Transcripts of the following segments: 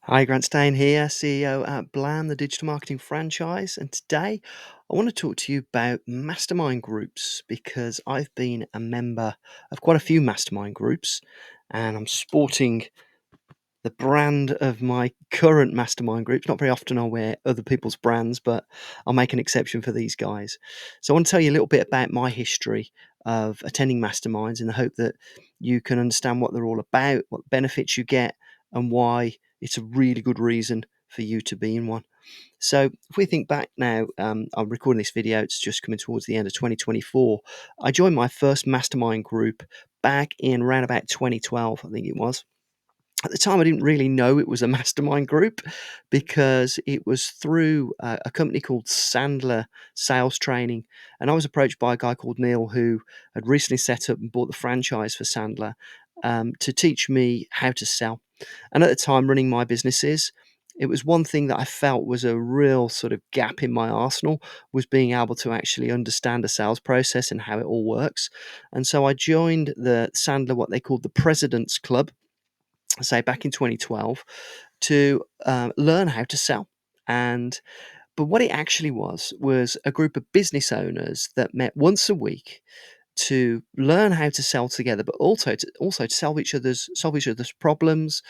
Hi, Grant Stain here, CEO at Blam, the digital marketing franchise. And today I want to talk to you about mastermind groups because I've been a member of quite a few mastermind groups and I'm sporting the brand of my current mastermind groups. Not very often I'll wear other people's brands, but I'll make an exception for these guys. So I want to tell you a little bit about my history of attending masterminds in the hope that you can understand what they're all about, what benefits you get, and why it's a really good reason for you to be in one. So if we think back now, I'm recording this video, it's just coming towards the end of 2024. I joined my first mastermind group back in around about 2012, I think it was. At the time, I didn't really know it was a mastermind group because it was through a company called Sandler Sales Training. And I was approached by a guy called Neil who had recently set up and bought the franchise for Sandler to teach me how to sell. And at the time, running my businesses, it was one thing that I felt was a real sort of gap in my arsenal was being able to actually understand a sales process and how it all works. And so I joined the Sandler, what they called the President's Club, say back in 2012, to learn how to sell. And but what it actually was a group of business owners that met once a week to learn how to sell together, but also to solve each other's problems,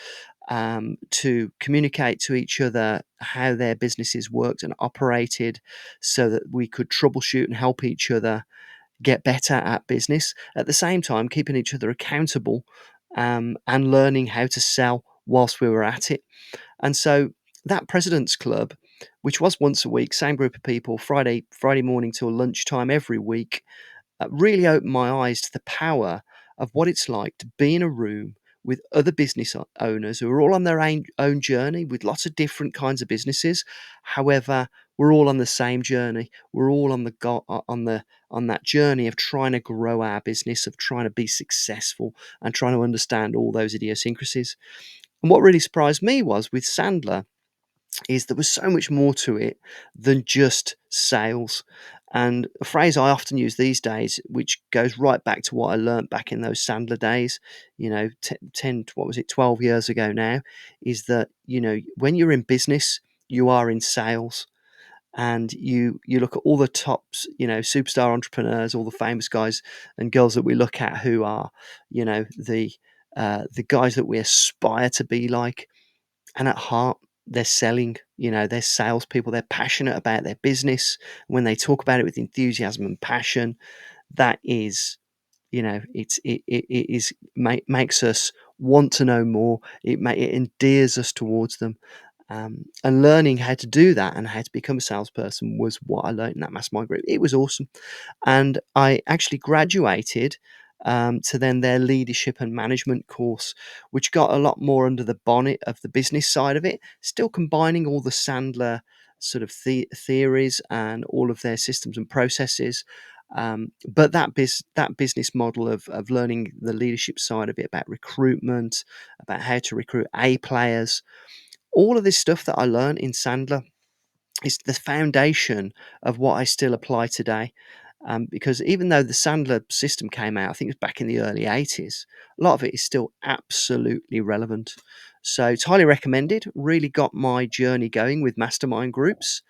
to communicate to each other how their businesses worked and operated, so that we could troubleshoot and help each other get better at business. At the same time, keeping each other accountable and learning how to sell whilst we were at it. And so that President's Club, which was once a week, same group of people, Friday morning till lunchtime every week, really opened my eyes to the power of what it's like to be in a room with other business owners who are all on their own journey with lots of different kinds of businesses. However, we're all on the same journey. We're all on that journey of trying to grow our business, of trying to be successful, and trying to understand all those idiosyncrasies. And what really surprised me was with Sandler is there was so much more to it than just sales. And a phrase I often use these days, which goes right back to what I learned back in those Sandler days, 10, what was it, 12 years ago now, is that, when you're in business, you are in sales. And you look at all the tops, superstar entrepreneurs, all the famous guys and girls that we look at who are, the guys that we aspire to be like, and at heart, they're selling, they're salespeople. They're passionate about their business. When they talk about it with enthusiasm and passion, that is, it is makes us want to know more. It endears us towards them. And learning how to do that and how to become a salesperson was what I learned in that mastermind group. It was awesome. And I actually graduated to then their leadership and management course, which got a lot more under the bonnet of the business side of it, still combining all the Sandler sort of theories and all of their systems and processes. But that business model of learning the leadership side of it, about recruitment, about how to recruit A players, all of this stuff that I learned in Sandler is the foundation of what I still apply today. Because even though the Sandler system came out, I think it was back in the early 80s, a lot of it is still absolutely relevant. So it's highly recommended, really got my journey going with mastermind groups.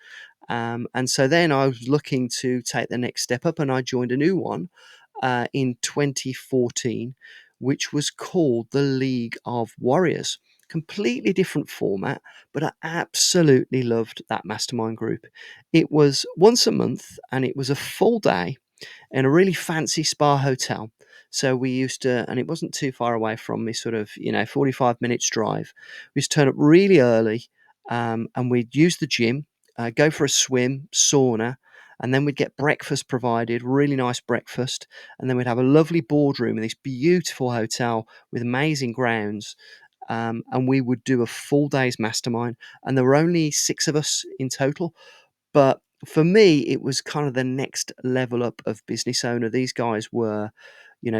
And so then I was looking to take the next step up and I joined a new one in 2014, which was called the League of Warriors. Completely different format, but I absolutely loved that mastermind group. It was once a month and it was a full day in a really fancy spa hotel. So we used to, and it wasn't too far away from me, sort of, 45 minutes drive. We used to turn up really early and we'd use the gym, go for a swim, sauna, and then we'd get breakfast provided, really nice breakfast. And then we'd have a lovely boardroom in this beautiful hotel with amazing grounds. And we would do a full day's mastermind. And there were only 6 of us in total. But for me, it was kind of the next level up of business owner. These guys were,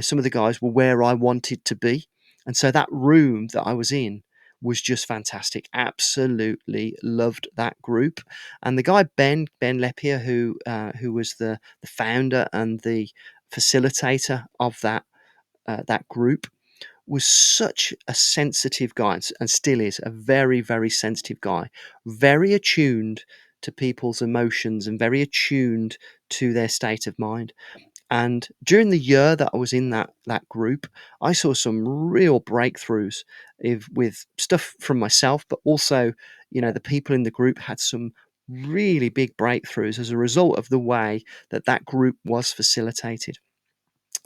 some of the guys were where I wanted to be. And so that room that I was in was just fantastic. Absolutely loved that group. And the guy Ben Lepier, who was the founder and the facilitator of that group, was such a sensitive guy, and still is a very, very sensitive guy, very attuned to people's emotions and very attuned to their state of mind. And during the year that I was in that group, I saw some real breakthroughs with stuff from myself, but also, the people in the group had some really big breakthroughs as a result of the way that that group was facilitated.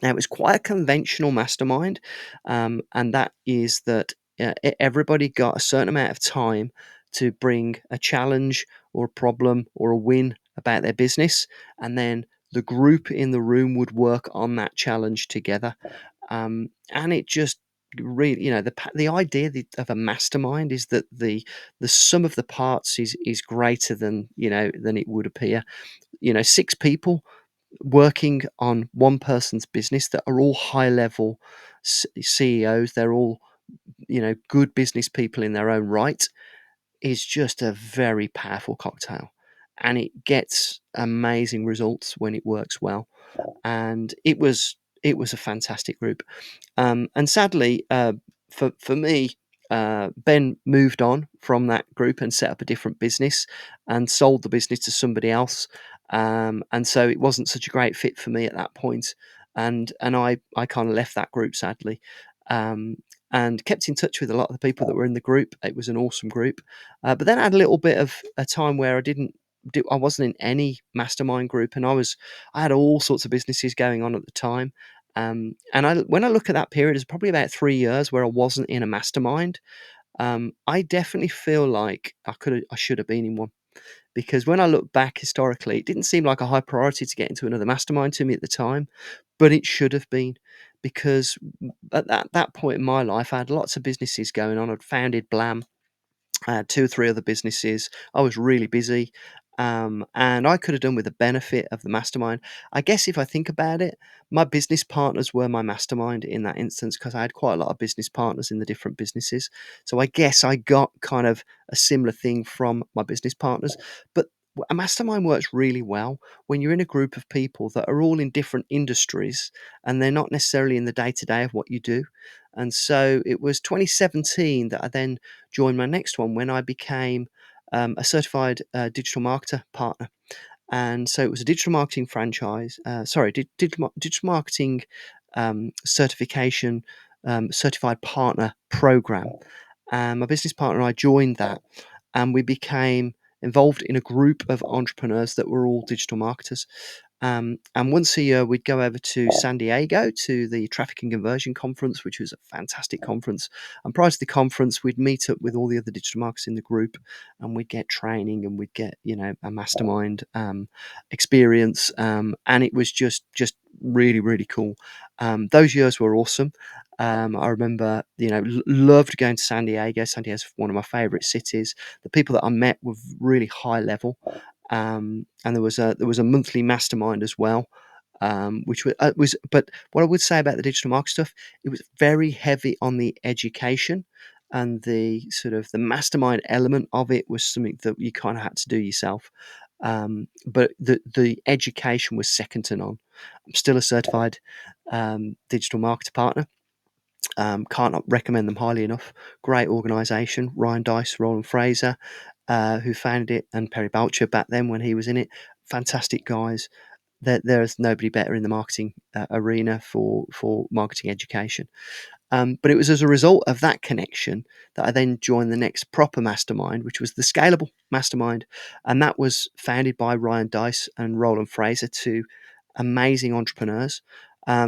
Now, it was quite a conventional mastermind, and that is that everybody got a certain amount of time to bring a challenge or a problem or a win about their business, and then the group in the room would work on that challenge together. And it just really, the idea of a mastermind is that the sum of the parts is greater than it would appear. Six people working on one person's business that are all high level CEOs, they're all, good business people in their own right, is just a very powerful cocktail. And it gets amazing results when it works well. And it was a fantastic group. And sadly, for me, Ben moved on from that group and set up a different business and sold the business to somebody else. And so it wasn't such a great fit for me at that point, and I kind of left that group sadly. Um, and kept in touch with a lot of the people that were in the group. It was an awesome group, but then I had a little bit of a time where I wasn't in any mastermind group, and I had all sorts of businesses going on at the time. And when I look at that period, it's probably about 3 years where I wasn't in a mastermind. I definitely feel like I should have been in one, because when I look back historically, it didn't seem like a high priority to get into another mastermind to me at the time, but it should have been, because at that point in my life, I had lots of businesses going on. I'd founded Blam. I had two or three other businesses. I was really busy. And I could have done with the benefit of the mastermind. I guess if I think about it, my business partners were my mastermind in that instance, because I had quite a lot of business partners in the different businesses. So I guess I got kind of a similar thing from my business partners. But a mastermind works really well when you're in a group of people that are all in different industries and they're not necessarily in the day to day of what you do. And so it was 2017 that I then joined my next one, when I became a certified digital marketer partner. And so it was a digital marketing franchise, digital marketing certification, certified partner program. And my business partner and I joined that, and we became involved in a group of entrepreneurs that were all digital marketers. And once a year, we'd go over to San Diego to the Traffic and Conversion Conference, which was a fantastic conference. And prior to the conference, we'd meet up with all the other digital marketers in the group, and we'd get training, and we'd get a mastermind experience, and it was just really, really cool. Those years were awesome. I remember, loved going to San Diego. San Diego's one of my favorite cities. The people that I met were really high level, and there was a monthly mastermind as well, which was. But what I would say about the digital market stuff, it was very heavy on the education, and the sort of the mastermind element of it was something that you kind of had to do yourself. But the education was second to none. I'm still a certified digital marketer partner. Can't recommend them highly enough. Great organisation. Ryan Dice, Roland Fraser, who founded it, and Perry Boucher back then when he was in it. Fantastic guys. There's nobody better in the marketing arena for marketing education. But it was as a result of that connection that I then joined the next proper mastermind, which was the Scalable Mastermind. And that was founded by Ryan Dice and Roland Fraser, two amazing entrepreneurs.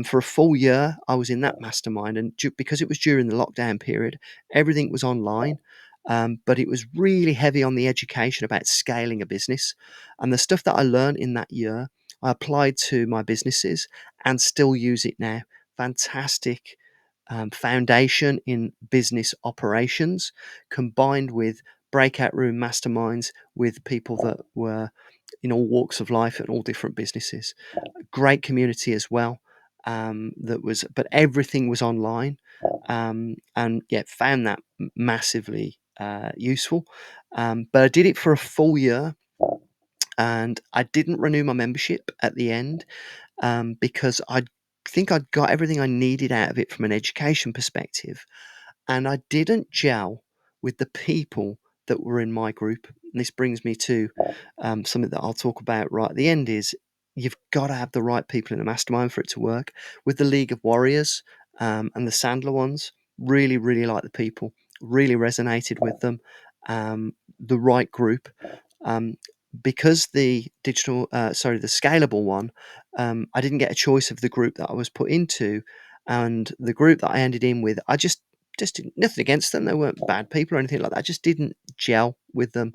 For a full year, I was in that mastermind. And because it was during the lockdown period, everything was online. But it was really heavy on the education about scaling a business. And the stuff that I learned in that year, I applied to my businesses and still use it now. Fantastic foundation in business operations, combined with breakout room masterminds with people that were in all walks of life and all different businesses. Great community as well. But everything was online, and yeah, found that massively useful. But I did it for a full year, and I didn't renew my membership at the end, because think I'd got everything I needed out of it from an education perspective, and I didn't gel with the people that were in my group. And this brings me to something that I'll talk about right at the end is you've got to have the right people in a mastermind for it to work. With the League of Warriors and the Sandler ones, really, really like the people, really resonated with them. The right group. Um, because the scalable one, I didn't get a choice of the group that I was put into, and the group that I ended in with, I just didn't, nothing against them. They weren't bad people or anything like that. I just didn't gel with them,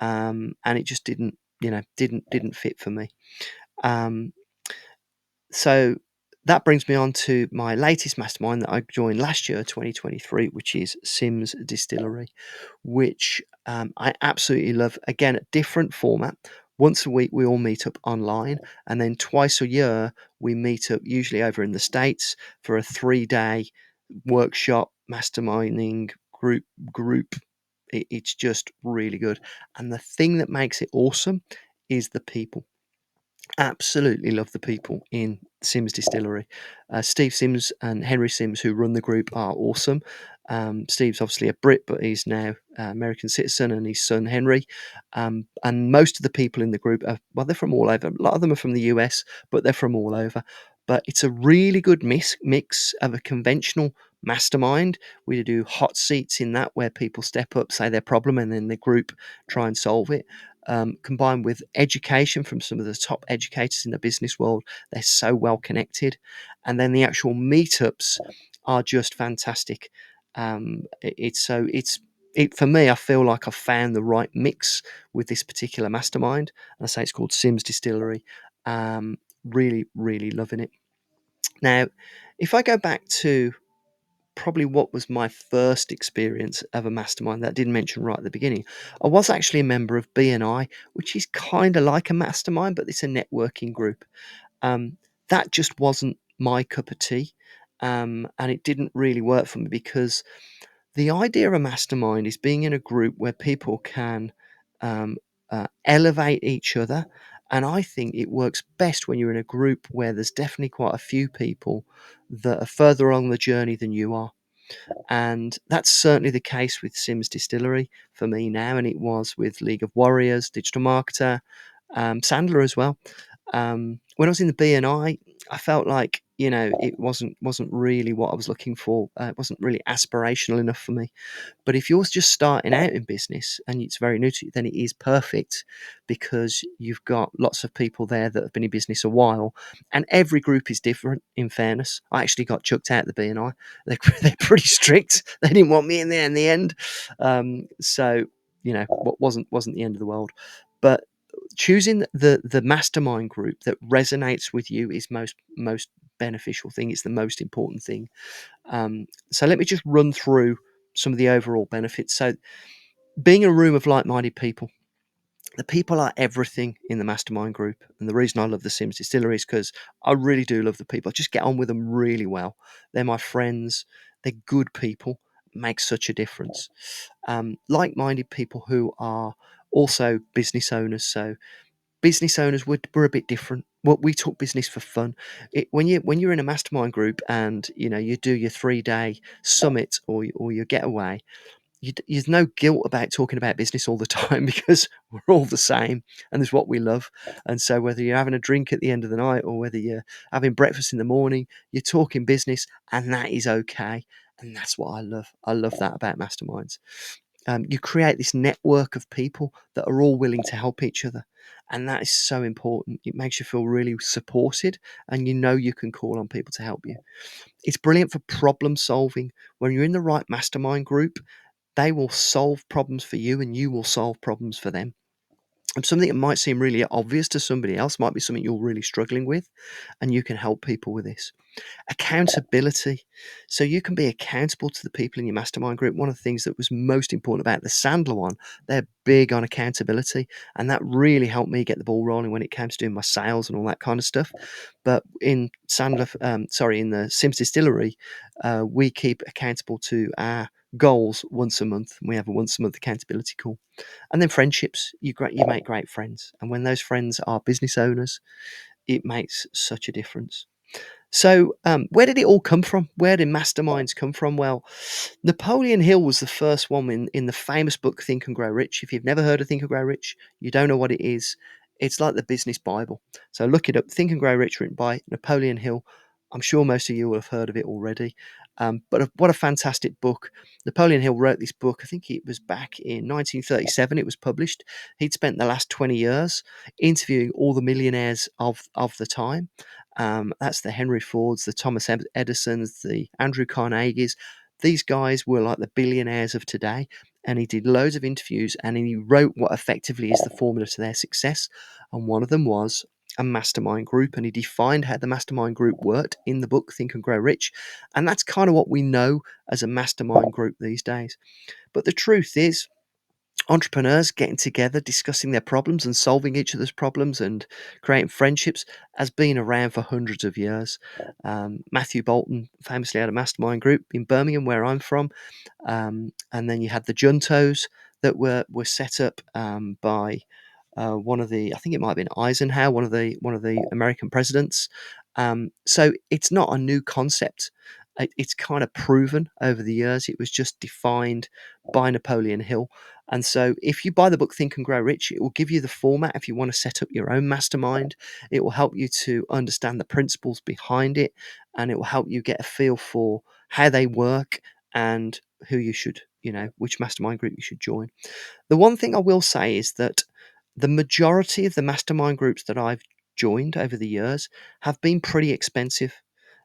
and it just didn't, didn't fit for me. Um, so that brings me on to my latest mastermind that I joined last year, 2023, which is Sims Distillery, which I absolutely love. Again, a different format. Once a week, we all meet up online, and then twice a year, we meet up, usually over in the States, for a 3-day workshop, masterminding group. It's just really good. And the thing that makes it awesome is the people. Absolutely love the people in Sims Distillery. Steve Sims and Henry Sims, who run the group, are awesome. Steve's obviously a Brit, but he's now American citizen, and his son Henry. And most of the people in the group are, well, they're from all over. A lot of them are from the US, but they're from all over. But it's a really good mix of a conventional mastermind. We do hot seats in that, where people step up, say their problem, and then the group try and solve it, combined with education from some of the top educators in the business world. They're so well connected. And then the actual meetups are just fantastic. For me, I feel like I've found the right mix with this particular mastermind. And I say it's called Sims Distillery. Really, really loving it. Now, if I go back to probably what was my first experience of a mastermind that I didn't mention right at the beginning. I was actually a member of BNI, which is kind of like a mastermind, but it's a networking group. Um, that just wasn't my cup of tea. And it didn't really work for me, because the idea of a mastermind is being in a group where people can um, elevate each other. And I think it works best when you're in a group where there's definitely quite a few people that are further along the journey than you are. And that's certainly the case with Sims Distillery for me now, and it was with League of Warriors, Digital Marketer, Sandler as well. When I was in the BNI, I felt like, it wasn't really what I was looking for. It wasn't really aspirational enough for me. But if you're just starting out in business and it's very new to you, then it is perfect, because you've got lots of people there that have been in business a while, and every group is different. In fairness, I actually got chucked out of the BNI. They're pretty strict. They didn't want me in there in the end. So what wasn't the end of the world. But choosing the mastermind group that resonates with you is most beneficial thing. It's the most important thing. So let me just run through some of the overall benefits. So, being in a room of like-minded people, the people are everything in the mastermind group. And the reason I love the Sims Distillery is because I really do love the people. I just get on with them really well. They're my friends. They're good people. Make such a difference. Like-minded people who are also business owners. So business owners were a bit different. What we took business for fun. When you're in a mastermind group, and you do your 3-day summit, or your getaway, there's no guilt about talking about business all the time, because we're all the same, and there's what we love. And so whether you're having a drink at the end of the night, or whether you're having breakfast in the morning, you're talking business, and that is okay. And that's what I love. I love that about masterminds. You create this network of people that are all willing to help each other. And that is so important. It makes you feel really supported, and you can call on people to help you. It's brilliant for problem solving. When you're in the right mastermind group, they will solve problems for you, and you will solve problems for them. And something that might seem really obvious to somebody else might be something you're really struggling with, and you can help people with this. Accountability. So you can be accountable to the people in your mastermind group. One of the things that was most important about the Sandler one, they're big on accountability, and that really helped me get the ball rolling when it came to doing my sales and all that kind of stuff. But in the Sims Distillery, we keep accountable to our goals once a month. We have a once a month accountability call. And then friendships. You make great friends, and when those friends are business owners, it makes such a difference. Where did it all come from? Where did masterminds come from? Well, Napoleon Hill was the first one in the famous book Think and Grow Rich. If you've never heard of Think and Grow Rich, you don't know what it is. It's like the business Bible. So look it up. Think and Grow Rich, written by Napoleon Hill. I'm sure most of you will have heard of it already. What a fantastic book. Napoleon Hill wrote this book. I think it was back in 1937 it was published. He'd spent the last 20 years interviewing all the millionaires of the time. That's the Henry Fords, the Thomas Edisons, the Andrew Carnegies. These guys were like the billionaires of today. And he did loads of interviews and he wrote what effectively is the formula to their success. And one of them was a mastermind group. And he defined how the mastermind group worked in the book Think and Grow Rich. And that's kind of what we know as a mastermind group these days. But the truth is, entrepreneurs getting together, discussing their problems and solving each other's problems and creating friendships has been around for hundreds of years. Matthew Bolton famously had a mastermind group in Birmingham, where I'm from. And then you had the Juntos that were set up by one of the, I think it might have been Eisenhower, one of the American presidents. So it's not a new concept. It's kind of proven over the years. It was just defined by Napoleon Hill. And so if you buy the book Think and Grow Rich, it will give you the format if you want to set up your own mastermind. It will help you to understand the principles behind it, and it will help you get a feel for how they work and who you should, which mastermind group you should join. The one thing I will say is that the majority of the mastermind groups that I've joined over the years have been pretty expensive.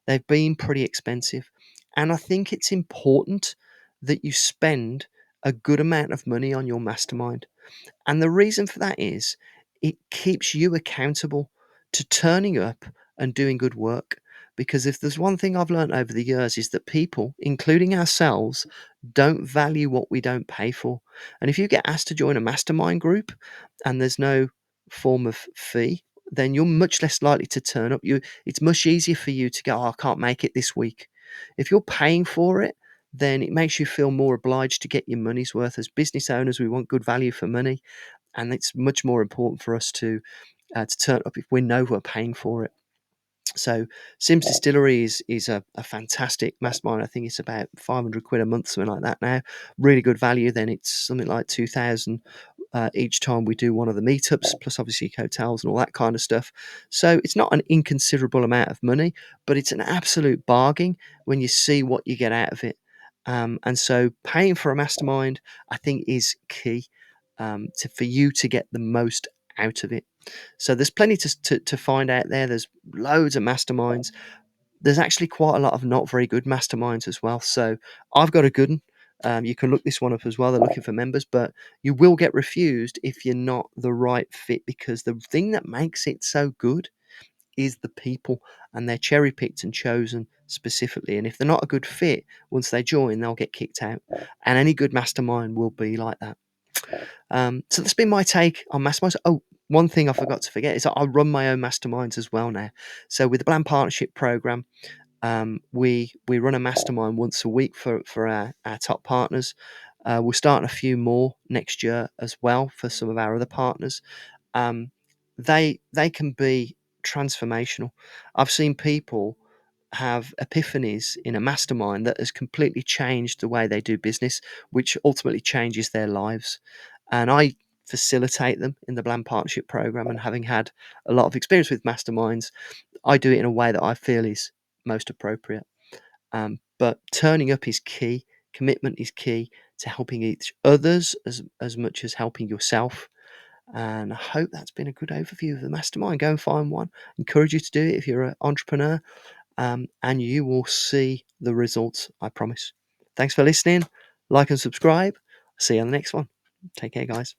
They've been pretty expensive. And I think it's important that you spend a good amount of money on your mastermind. And the reason for that is it keeps you accountable to turning up and doing good work. Because if there's one thing I've learned over the years is that people, including ourselves, don't value what we don't pay for. And if you get asked to join a mastermind group and there's no form of fee, then you're much less likely to turn up. It's much easier for you to go, oh, I can't make it this week. If you're paying for it, then it makes you feel more obliged to get your money's worth. As business owners, we want good value for money, and it's much more important for us to turn up if we know we're paying for it. So Sims Distillery is a fantastic mastermind. I think it's about 500 quid a month, something like that now. Really good value. Then it's something like 2,000 each time we do one of the meetups, plus obviously hotels and all that kind of stuff. So it's not an inconsiderable amount of money, but it's an absolute bargain when you see what you get out of it. And so paying for a mastermind, I think, is key for you to get the most out of it. So there's plenty to find out there. There's loads of masterminds. There's actually quite a lot of not very good masterminds as well. So I've got a good one. You can look this one up as well. They're looking for members, but you will get refused if you're not the right fit, because the thing that makes it so good is the people, and they're cherry picked and chosen specifically. And if they're not a good fit, once they join, they'll get kicked out. And any good mastermind will be like that. So that's been my take on masterminds. Oh, one thing I forgot to forget is that I run my own masterminds as well now. So with the Bland Partnership Program, we run a mastermind once a week for our top partners. We're starting a few more next year as well for some of our other partners. Um, they can be transformational. I've seen people have epiphanies in a mastermind that has completely changed the way they do business, which ultimately changes their lives. And I facilitate them in the Bland Partnership Program. And having had a lot of experience with masterminds, I do it in a way that I feel is most appropriate. But turning up is key. Commitment is key to helping each others as much as helping yourself. And I hope that's been a good overview of the mastermind. Go and find one. Encourage you to do it if you're an entrepreneur, and you will see the results, I promise. Thanks for listening. Like and subscribe. See you on the next one. Take care, guys.